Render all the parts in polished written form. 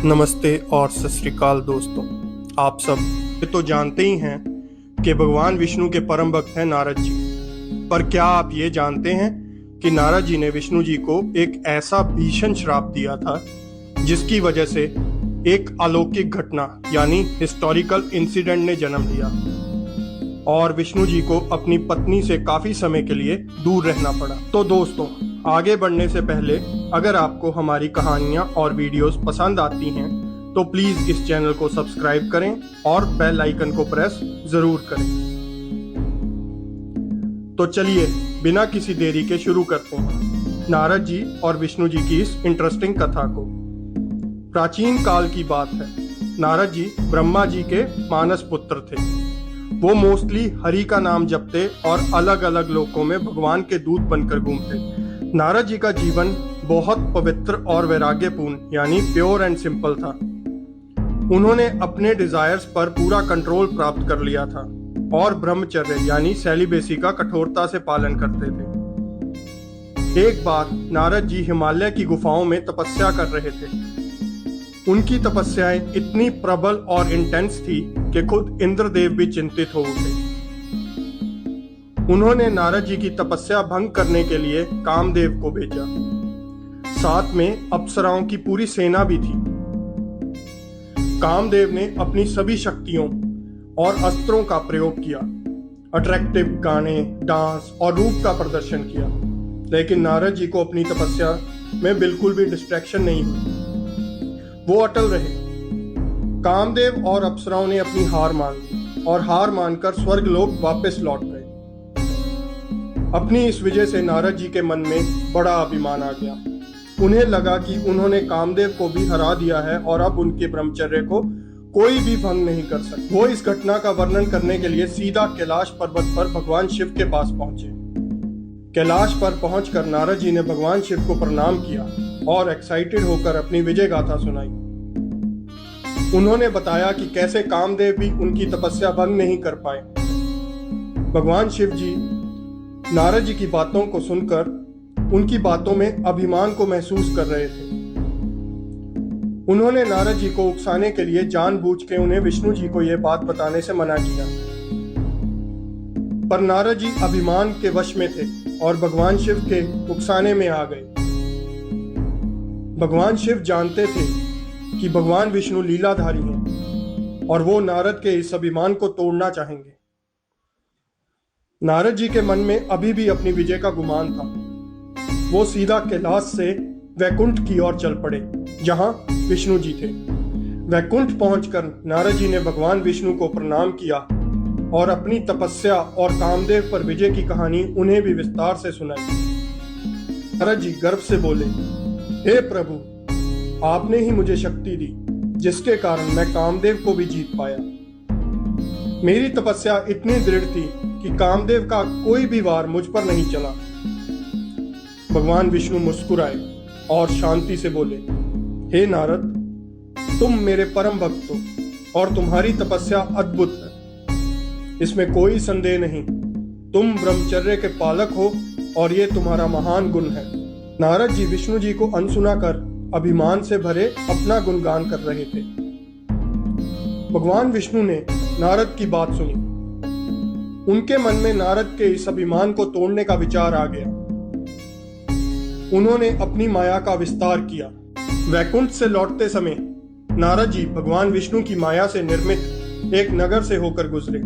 नमस्ते और सत श्री अकाल दोस्तों। आप सब तो जानते ही हैं कि भगवान विष्णु के परम भक्त हैं नारद जी। पर क्या आप ये जानते हैं कि नारद जी ने विष्णु जी को एक ऐसा भीषण श्राप दिया था जिसकी वजह से एक अलौकिक घटना यानी हिस्टोरिकल इंसिडेंट ने जन्म लिया और विष्णु जी को अपनी पत्नी से काफी समय के लिए दूर रहना पड़ा। तो दोस्तों, आगे बढ़ने से पहले अगर आपको हमारी कहानियां और वीडियोस पसंद आती हैं तो प्लीज इस चैनल को सब्सक्राइब करें और बेल आइकन को प्रेस जरूर करें। तो चलिए बिना किसी देरी के शुरू करते हैं नारद जी और विष्णु जी की इस इंटरेस्टिंग कथा को। प्राचीन काल की बात है। नारद जी ब्रह्मा जी के मानस पुत्र थे। वो मोस्टली हरि का नाम जपते और अलग अलग लोकों में भगवान के दूत बनकर घूमते। नारद जी का जीवन बहुत पवित्र और वैराग्यपूर्ण यानी प्योर एंड सिंपल था। उन्होंने अपने डिजायर्स पर पूरा कंट्रोल प्राप्त कर लिया था और ब्रह्मचर्य यानी सेलिबेसी का कठोरता से पालन करते थे। एक बार नारद जी हिमालय की गुफाओं में तपस्या कर रहे थे। उनकी तपस्याएं इतनी प्रबल और इंटेंस थी कि खुद इंद्रदेव भी चिंतित हो उठे। उन्होंने नारद जी की तपस्या भंग करने के लिए कामदेव को भेजा। साथ में अप्सराओं की पूरी सेना भी थी। कामदेव ने अपनी सभी शक्तियों और अस्त्रों का प्रयोग किया, अट्रैक्टिव गाने, डांस और रूप का प्रदर्शन किया, लेकिन नारद जी को अपनी तपस्या में बिल्कुल भी डिस्ट्रैक्शन नहीं हुई। वो अटल रहे। कामदेव और अप्सराओं ने अपनी हार मान ली और हार मानकर स्वर्ग लोक वापस लौट गए। अपनी इस विजय से नारद जी के मन में बड़ा अभिमान आ गया। उन्हें लगा कि उन्होंने कामदेव को भी हरा दिया है और अब उनके ब्रह्मचर्य को कोई भी भंग नहीं कर सकता। वो इस घटना का वर्णन करने के लिए सीधा कैलाश पर्वत पर भगवान शिव के पास पहुंचे। कैलाश पर पहुंचकर नारद जी ने भगवान शिव को प्रणाम किया और एक्साइटेड होकर अपनी विजय गाथा सुनाई। उन्होंने बताया कि कैसे कामदेव भी उनकी तपस्या भंग नहीं कर पाए। भगवान शिव जी नारद जी की बातों को सुनकर उनकी बातों में अभिमान को महसूस कर रहे थे। उन्होंने नारद जी को उकसाने के लिए जानबूझ के उन्हें विष्णु जी को यह बात बताने से मना किया। पर नारद जी अभिमान के वश में थे और भगवान शिव के उकसाने में आ गए। भगवान शिव जानते थे कि भगवान विष्णु लीलाधारी हैं और वो नारद के इस अभिमान को तोड़ना चाहेंगे। नारद जी के मन में अभी भी अपनी विजय का गुमान था। वो सीधा कैलाश से वैकुंठ की ओर चल पड़े जहां विष्णु जी थे। वैकुंठ पहुंचकर नारद जी ने भगवान विष्णु को प्रणाम किया और अपनी तपस्या और कामदेव पर विजय की कहानी उन्हें भी विस्तार से सुनाई। नारद जी गर्व से बोले, हे प्रभु, आपने ही मुझे शक्ति दी जिसके कारण मैं कामदेव को भी जीत पाया। मेरी तपस्या इतनी दृढ़ थी कि कामदेव का कोई भी वार मुझ पर नहीं चला। भगवान विष्णु मुस्कुराए और शांति से बोले, हे नारद, तुम मेरे परम भक्त हो और तुम्हारी तपस्या अद्भुत है, इसमें कोई संदेह नहीं। तुम ब्रह्मचर्य के पालक हो और ये तुम्हारा महान गुण है। नारद जी विष्णु जी को अनसुना कर अभिमान से भरे अपना गुणगान कर रहे थे। भगवान विष्णु ने नारद की बात सुनी। उनके मन में नारद के इस अभिमान को तोड़ने का विचार आ गया। उन्होंने अपनी माया का विस्तार किया। वैकुंठ से लौटते समय नारद जी भगवान विष्णु की माया से निर्मित एक नगर से होकर गुजरे।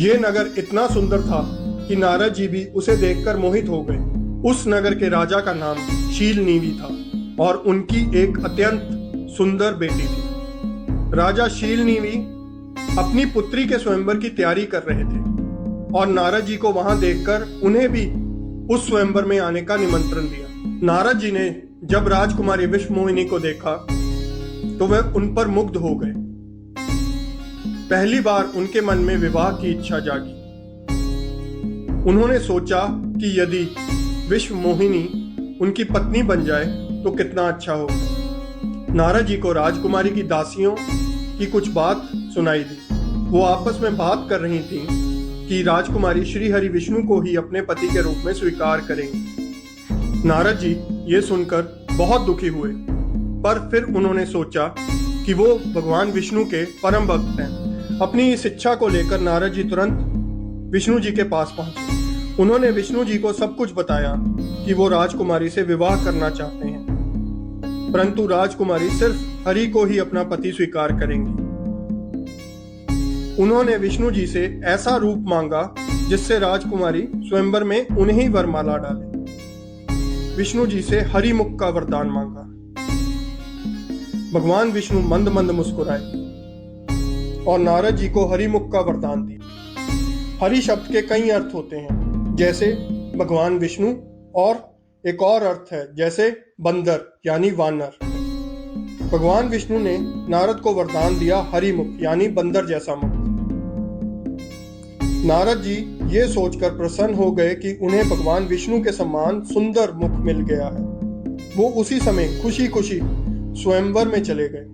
ये नगर इतना सुंदर था कि नारद जी भी उसे देखकर मोहित हो गए। उस नगर के राजा का नाम शीलनीवी था और उनकी एक अत्यंत सुंदर बेटी थी। राजा शीलनीवी अपनी पुत्री के स्वयंवर की तैयारी कर रहे थे और नारद जी को वहां देखकर उन्हें भी उस स्वयंवर में आने का निमंत्रण दिया। नारद जी ने जब राजकुमारी विश्वमोहिनी को देखा तो वह उन पर मुग्ध हो गए। पहली बार उनके मन में विवाह की इच्छा जागी। उन्होंने सोचा कि यदि विश्वमोहिनी उनकी पत्नी बन जाए तो कितना अच्छा हो। नारद जी को राजकुमारी की दासियों की कुछ बात सुनाई दी। वो आपस में बात कर रही थीं कि राजकुमारी श्री हरि विष्णु को ही अपने पति के रूप में स्वीकार करेंगी। नारद जी ये सुनकर बहुत दुखी हुए पर फिर उन्होंने सोचा कि वो भगवान विष्णु के परम भक्त हैं। अपनी इस इच्छा को लेकर नारद जी तुरंत विष्णु जी के पास पहुंचे। उन्होंने विष्णु जी को सब कुछ बताया कि वो राजकुमारी से विवाह करना चाहते हैं, परंतु राजकुमारी सिर्फ हरि को ही अपना पति स्वीकार करेंगी। उन्होंने विष्णु जी से ऐसा रूप मांगा जिससे राजकुमारी स्वयंवर में उन्हें ही वरमाला डाले। विष्णु जी से हरिमुख का वरदान मांगा। भगवान विष्णु मंद मंद मुस्कुराए और नारद जी को हरिमुख का वरदान दिया। हरि शब्द के कई अर्थ होते हैं, जैसे भगवान विष्णु, और एक और अर्थ है जैसे बंदर यानी वानर। भगवान विष्णु ने नारद को वरदान दिया हरिमुख यानी बंदर जैसा मुख। नारद जी ये सोचकर प्रसन्न हो गए कि उन्हें भगवान विष्णु के समान सुंदर मुख मिल गया है। वो उसी समय खुशी खुशी स्वयंवर में चले गए।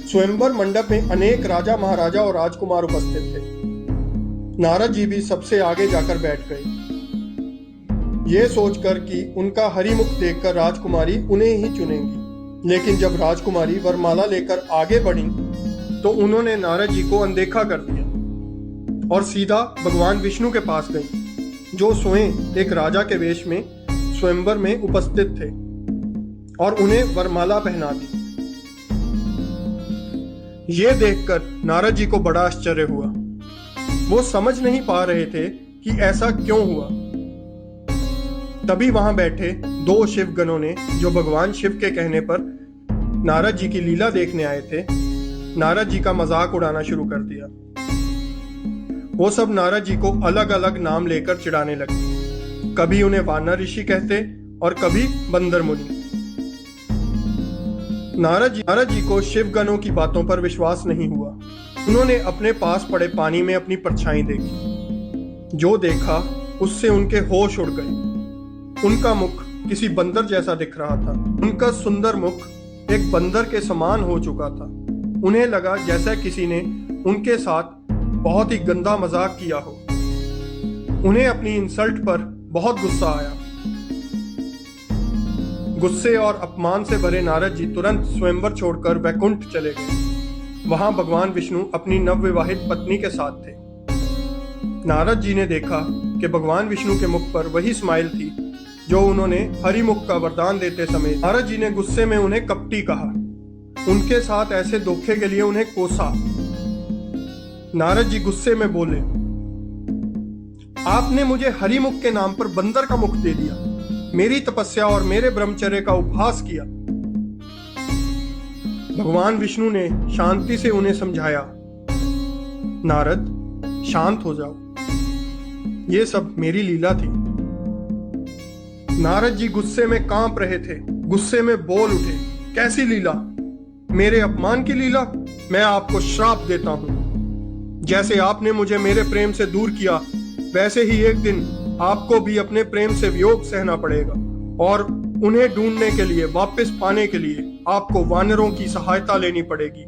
स्वयंवर मंडप में अनेक राजा महाराजा और राजकुमार उपस्थित थे। नारद जी भी सबसे आगे जाकर बैठ गए, ये सोचकर कि उनका हरिमुख देखकर राजकुमारी उन्हें ही चुनेंगी। लेकिन जब राजकुमारी वरमाला लेकर आगे बढ़ी तो उन्होंने नारद जी को अनदेखा कर दिया और सीधा भगवान विष्णु के पास गई, जो स्वयं एक राजा के वेश में स्वयंवर में उपस्थित थे, और उन्हें वरमाला पहना दी। ये देखकर नारद जी को बड़ा आश्चर्य हुआ। वो समझ नहीं पा रहे थे कि ऐसा क्यों हुआ। तभी वहां बैठे दो शिवगणों ने, जो भगवान शिव के कहने पर नारद जी की लीला देखने आए थे, नारद जी का मजाक उड़ाना शुरू कर दिया। वो सब नारद जी को अलग अलग नाम लेकर चिढ़ाने लगे। कभी उन्हें वानर ऋषि कहते और कभी बंदर मुनि। नारद जी को शिवगणों की बातों पर विश्वास नहीं हुआ। उन्होंने अपने पास पड़े पानी में अपनी परछाई देखी। जो देखा उससे उनके होश उड़ गए। उनका मुख किसी बंदर जैसा दिख रहा था। उनका सुंदर मुख एक बंदर के समान हो चुका था। उन्हें लगा जैसा किसी ने उनके साथ बहुत ही गंदा मजाक किया हो। उन्हें अपनी इंसल्ट पर बहुत गुस्सा आया। गुस्से और अपमान से भरे नारद जी तुरंत स्वयंवर छोड़कर वैकुंठ चले गए। वहां भगवान विष्णु अपनी नवविवाहित पत्नी के साथ थे। नारद जी ने देखा कि भगवान विष्णु के मुख पर वही स्माइल थी जो उन्होंने हरिमुख का वरदान देते समय। नारद जी ने गुस्से में उन्हें कपटी कहा, उनके साथ ऐसे धोखे के लिए उन्हें कोसा। नारद जी गुस्से में बोले, आपने मुझे हरिमुख के नाम पर बंदर का मुख दे दिया, मेरी तपस्या और मेरे ब्रह्मचर्य का उपहास किया। भगवान विष्णु ने शांति से उन्हें समझाया, नारद शांत हो जाओ, ये सब मेरी लीला थी। नारद जी गुस्से में कांप रहे थे। गुस्से में बोल उठे, कैसी लीला? मेरे अपमान की लीला? मैं आपको श्राप देता हूं। जैसे आपने मुझे मेरे प्रेम से दूर किया, वैसे ही एक दिन आपको भी अपने प्रेम से वियोग सहना पड़ेगा, और उन्हें ढूंढने के लिए, वापस पाने के लिए आपको वानरों की सहायता लेनी पड़ेगी,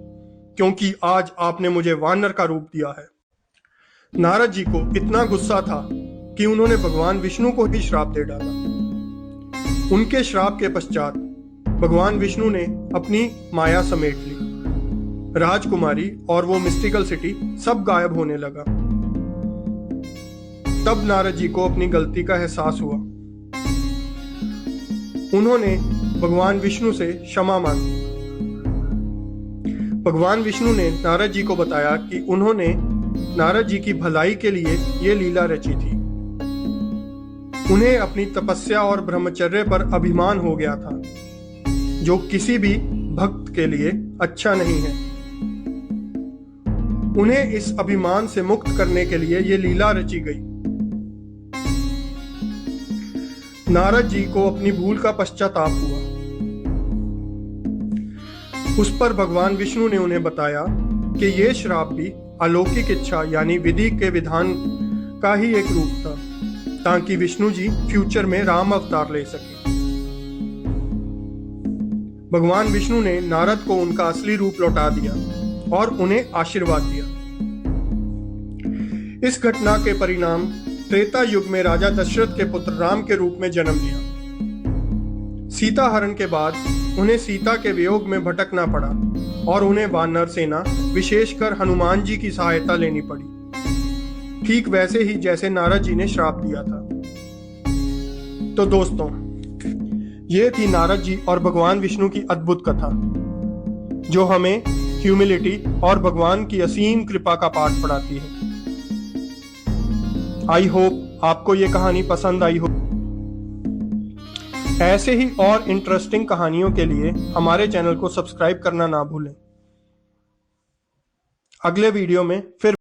क्योंकि आज आपने मुझे वानर का रूप दिया है। नारद जी को इतना गुस्सा था कि उन्होंने भगवान विष्णु को ही श्राप दे डाला। उनके श्राप के पश्चात भगवान विष्णु ने अपनी माया समेट ली। राजकुमारी और वो मिस्टिकल सिटी सब गायब होने लगा। तब नारद जी को अपनी गलती का एहसास हुआ। उन्होंने भगवान विष्णु से क्षमा मांगी। भगवान विष्णु ने नारद जी को बताया कि उन्होंने नारद जी की भलाई के लिए ये लीला रची थी। उन्हें अपनी तपस्या और ब्रह्मचर्य पर अभिमान हो गया था, जो किसी भी भक्त के लिए अच्छा नहीं है। उन्हें इस अभिमान से मुक्त करने के लिए ये लीला रची गई। नारद जी को अपनी भूल का पश्चाताप हुआ। उस पर भगवान विष्णु ने उन्हें बताया कि ये श्राप भी अलौकिक इच्छा यानी विधि के विधान का ही एक रूप था, ताकि विष्णु जी फ्यूचर में राम अवतार ले सके। भगवान विष्णु ने नारद को उनका असली रूप लौटा दिया और उन्हें आशीर्वाद दिया। इस घटना के परिणाम त्रेता युग में राजा दशरथ के पुत्र राम के रूप में जन्म लिया। सीता हरण के बाद उन्हें सीता के वियोग में भटकना पड़ा और उन्हें वानर सेना, विशेषकर हनुमान जी की सहायता लेनी पड़ी, ठीक वैसे ही जैसे नारद जी ने श्राप दिया था। तो दोस्तों, ये थी नारद जी और भगवान विष्णु की अद्भुत कथा, जो हमें ह्यूमिलिटी और भगवान की असीम कृपा का पाठ पढ़ाती है। आई होप आपको ये कहानी पसंद आई हो। ऐसे ही और इंटरेस्टिंग कहानियों के लिए हमारे चैनल को सब्सक्राइब करना ना भूलें। अगले वीडियो में फिर